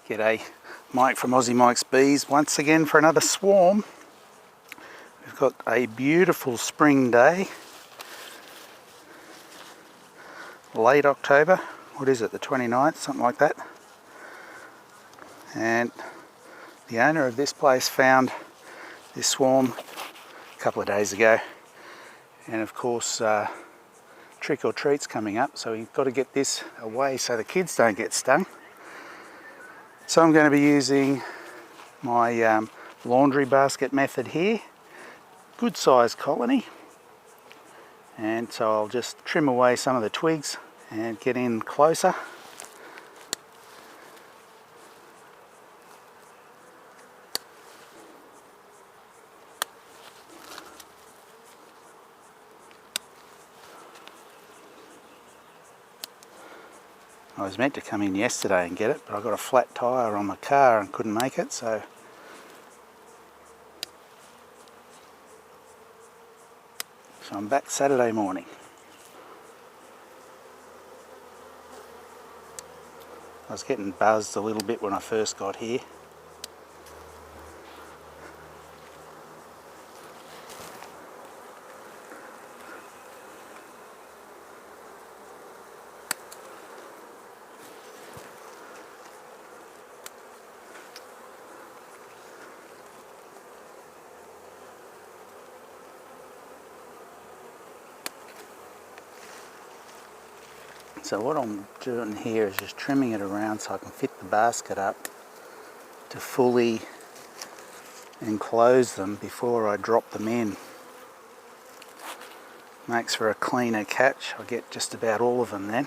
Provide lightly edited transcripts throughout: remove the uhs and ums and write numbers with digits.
G'day, Mike from Aussie Mike's Bees once again for another swarm. We've got a beautiful spring day, late October, what is it, the 29th, something like that. And the owner of this place found this swarm a couple of days ago, and of course trick or treat's coming up, so we've got to get this away so the kids don't get stung. So I'm going to be using my laundry basket method here. Good sized colony, and so I'll just trim away some of the twigs and get in closer. I was meant to come in yesterday and get it, but I got a flat tyre on my car and couldn't make it, so I'm back Saturday morning. I was getting buzzed a little bit when I first got here. So what I'm doing here is just trimming it around so I can fit the basket up to fully enclose them before I drop them in. Makes for a cleaner catch. I get just about all of them then.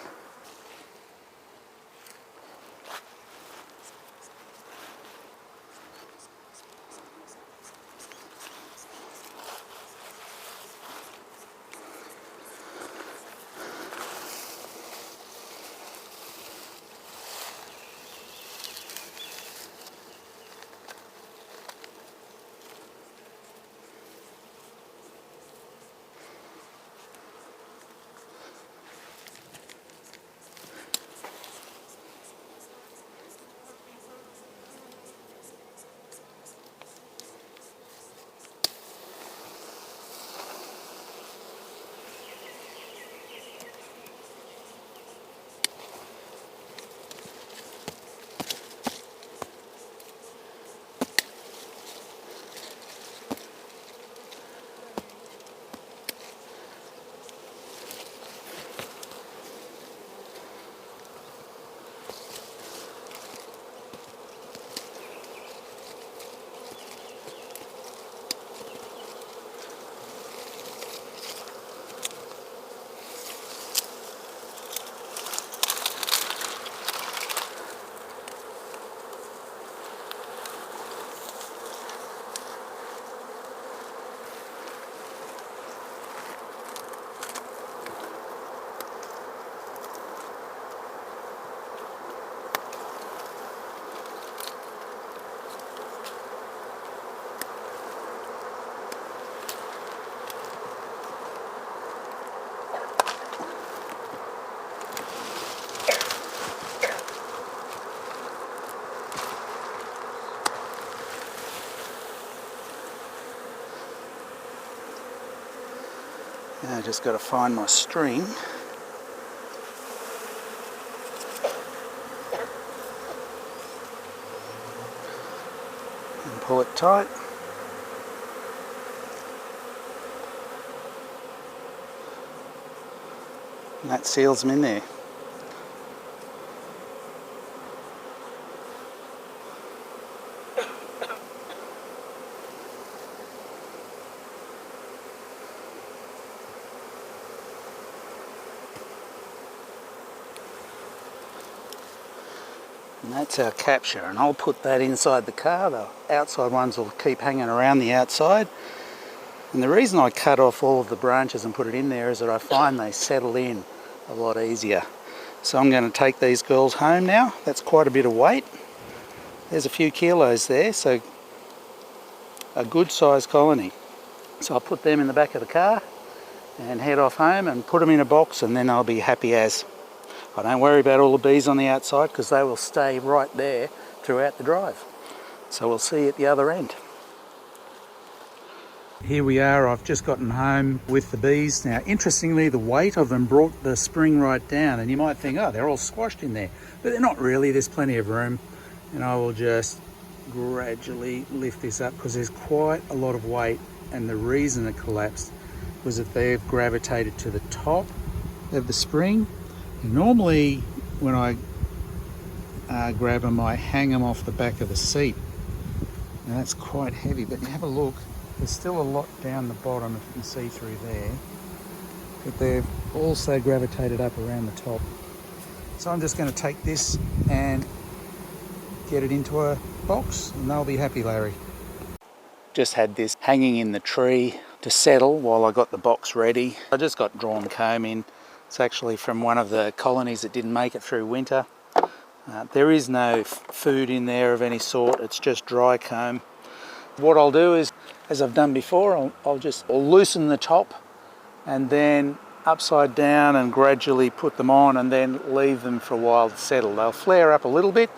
Now I just got to find my string. And pull it tight. And that seals them in there. And that's our capture, and I'll put that inside the car. The outside ones will keep hanging around the outside. And the reason I cut off all of the branches and put it in there is that I find they settle in a lot easier. So I'm going to take these girls home now. That's quite a bit of weight. There's a few kilos there, so a good sized colony. So I'll put them in the back of the car and head off home and put them in a box, and then I'll be happy as. I don't worry about all the bees on the outside because they will stay right there throughout the drive. So we'll see you at the other end. Here we are, I've just gotten home with the bees. Now, interestingly, the weight of them brought the spring right down, and you might think, oh, they're all squashed in there, but they're not really. There's plenty of room, and I will just gradually lift this up because there's quite a lot of weight, and the reason it collapsed was that they've gravitated to the top of the spring. And normally, when I grab them, I hang them off the back of the seat. Now, that's quite heavy, but you have a look. There's still a lot down the bottom, if you can see through there, but they've also gravitated up around the top. So I'm just going to take this and get it into a box, and they'll be happy, Larry. Just had this hanging in the tree to settle while I got the box ready. I just got drawn comb in. It's actually from one of the colonies that didn't make it through winter. There is no food in there of any sort, it's just dry comb. What I'll do is, as I've done before, I'll loosen the top and then upside down and gradually put them on and then leave them for a while to settle. They'll flare up a little bit,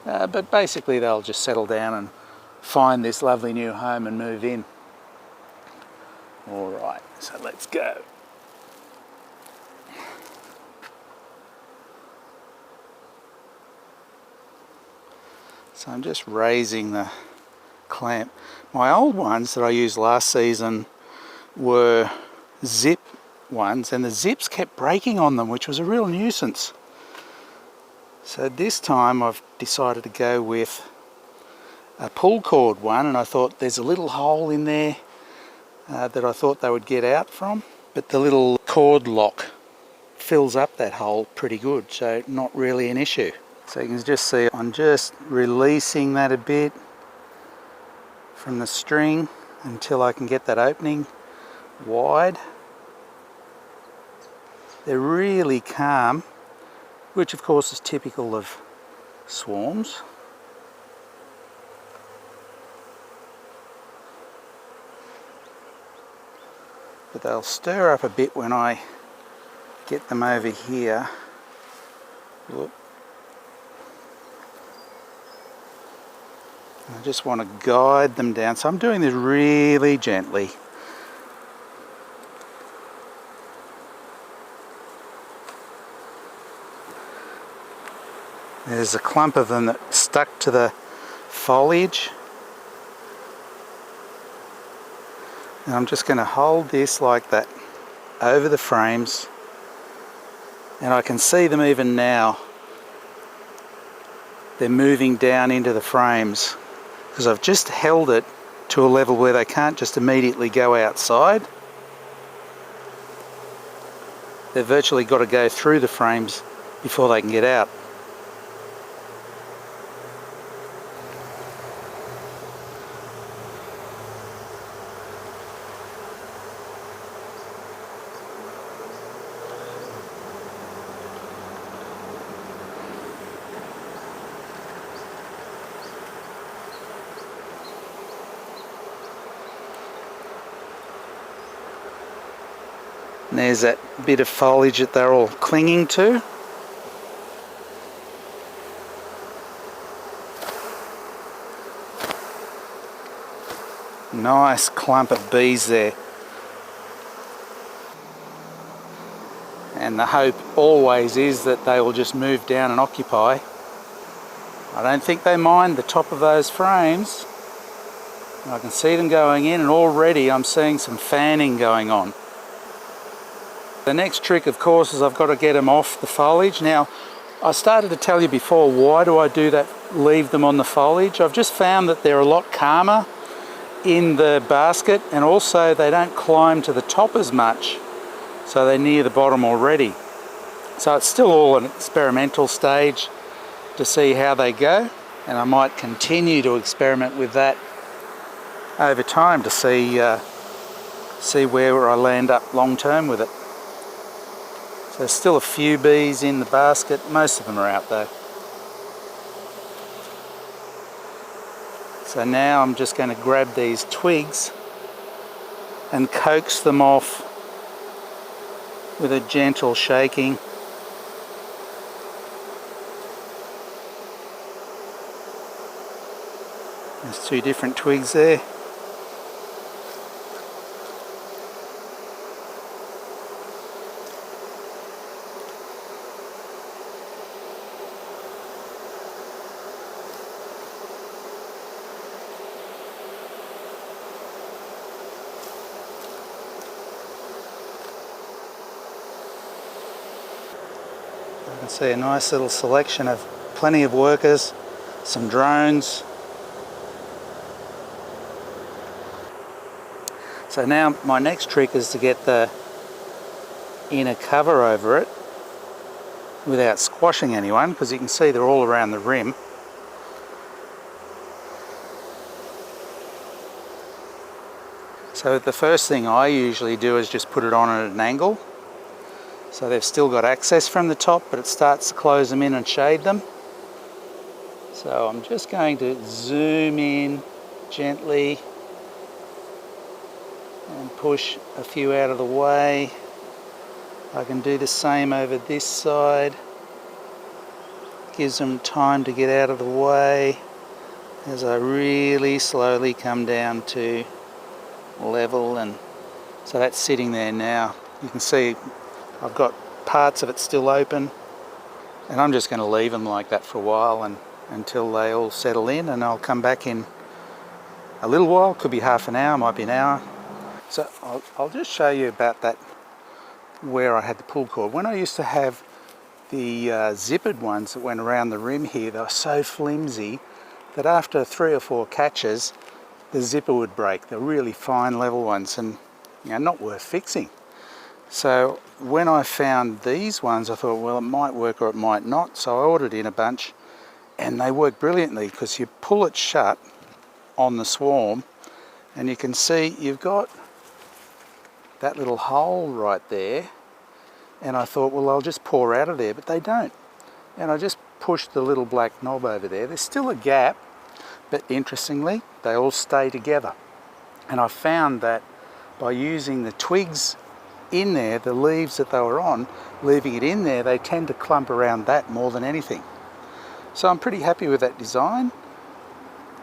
but basically they'll just settle down and find this lovely new home and move in. All right, so let's go. So I'm just raising the clamp. My old ones that I used last season were zip ones, and the zips kept breaking on them, which was a real nuisance. So this time I've decided to go with a pull cord one, and I thought there's a little hole in there that I thought they would get out from, but the little cord lock fills up that hole pretty good, so not really an issue. So you can just see I'm just releasing that a bit from the string until I can get that opening wide. They're really calm, which of course is typical of swarms. But they'll stir up a bit when I get them over here. Look. I just want to guide them down, so I'm doing this really gently. There's a clump of them that stuck to the foliage. And I'm just going to hold this like that over the frames, and I can see them even now. They're moving down into the frames, because I've just held it to a level where they can't just immediately go outside. They've virtually got to go through the frames before they can get out. And there's that bit of foliage that they're all clinging to. Nice clump of bees there. And the hope always is that they will just move down and occupy. I don't think they mind the top of those frames. I can see them going in, and already I'm seeing some fanning going on. The next trick, of course, is I've got to get them off the foliage. Now, I started to tell you before, why do I do that, leave them on the foliage? I've just found that they're a lot calmer in the basket, and also they don't climb to the top as much, so they're near the bottom already. So it's still all an experimental stage to see how they go, and I might continue to experiment with that over time to see where I land up long term with it. So there's still a few bees in the basket. Most of them are out though. So now I'm just going to grab these twigs and coax them off with a gentle shaking. There's two different twigs there. I can see a nice little selection of plenty of workers, some drones. So now my next trick is to get the inner cover over it without squashing anyone, because you can see they're all around the rim. So the first thing I usually do is just put it on at an angle, so they've still got access from the top, but it starts to close them in and shade them. So I'm just going to zoom in gently and push a few out of the way. I can do the same over this side. Gives them time to get out of the way as I really slowly come down to level, and so that's sitting there now. You can see I've got parts of it still open, and I'm just going to leave them like that for a while and until they all settle in, and I'll come back in a little while. Could be half an hour, might be an hour. So I'll just show you about that, where I had the pull cord. When I used to have the zippered ones that went around the rim here, they were so flimsy that after 3 or 4 catches the zipper would break. They're really fine level ones, and not worth fixing. So when I found these ones, I thought, well, it might work or it might not. So I ordered in a bunch, and they work brilliantly because you pull it shut on the swarm, and you can see you've got that little hole right there. And I thought, well, I'll just pour out of there, but they don't. And I just pushed the little black knob over there. There's still a gap, but interestingly, they all stay together. And I found that by using the twigs in there, the leaves that they were on, leaving it in there, they tend to clump around that more than anything. So I'm pretty happy with that design.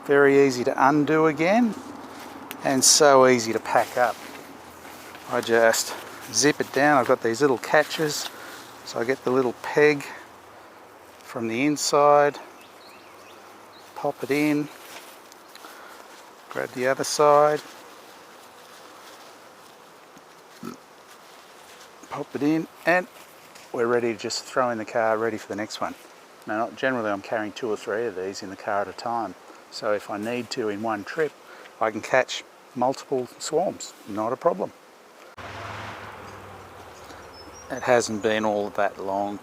Very easy to undo again, and so easy to pack up. I just zip it down. I've got these little catches, so I get the little peg from the inside, pop it in, grab the other side, pop it in, and we're ready to just throw in the car, ready for the next one. Now, generally I'm carrying 2 or 3 of these in the car at a time, so if I need to in one trip, I can catch multiple swarms, not a problem. It hasn't been all that long,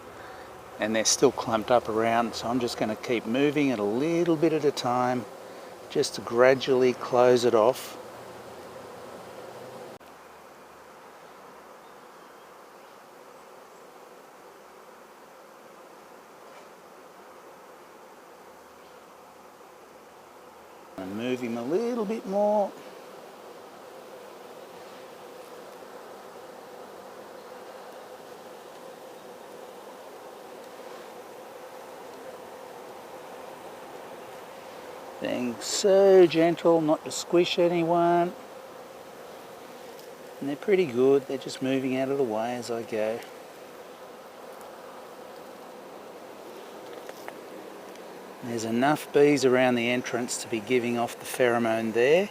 and they're still clumped up around, so I'm just going to keep moving it a little bit at a time, just to gradually close it off. And move him a little bit more. Being so gentle not to squish anyone. And they're pretty good, they're just moving out of the way as I go. There's enough bees around the entrance to be giving off the pheromone there,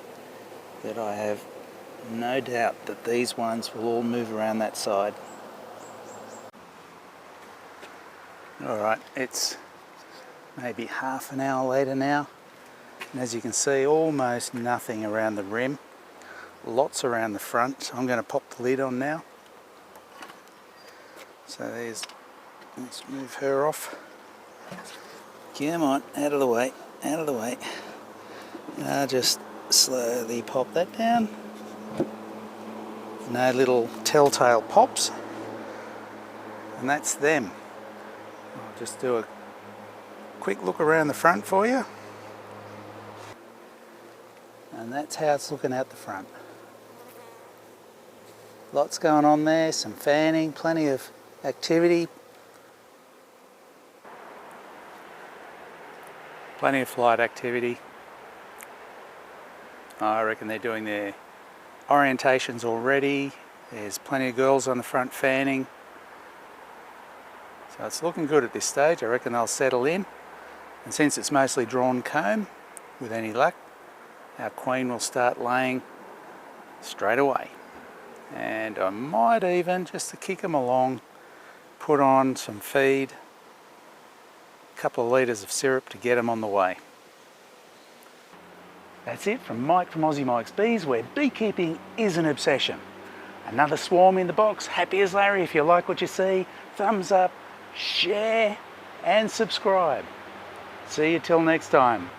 that I have no doubt that these ones will all move around that side. Alright, it's maybe half an hour later now, and as you can see, almost nothing around the rim, lots around the front. So I'm going to pop the lid on now. So there's, let's move her off. Come on, out of the way, out of the way. And I'll just slowly pop that down. No little telltale pops. And that's them. I'll just do a quick look around the front for you. And that's how it's looking out the front. Lots going on there, some fanning, plenty of activity. Plenty of flight activity. I reckon they're doing their orientations already. There's plenty of girls on the front fanning. So it's looking good at this stage. I reckon they'll settle in. And since it's mostly drawn comb, with any luck, our queen will start laying straight away. And I might even, just to kick them along, put on some feed, a couple of litres of syrup to get them on the way. That's it from Mike from Aussie Mike's Bees, where beekeeping is an obsession. Another swarm in the box. Happy as Larry. If you like what you see, thumbs up, share and subscribe. See you till next time.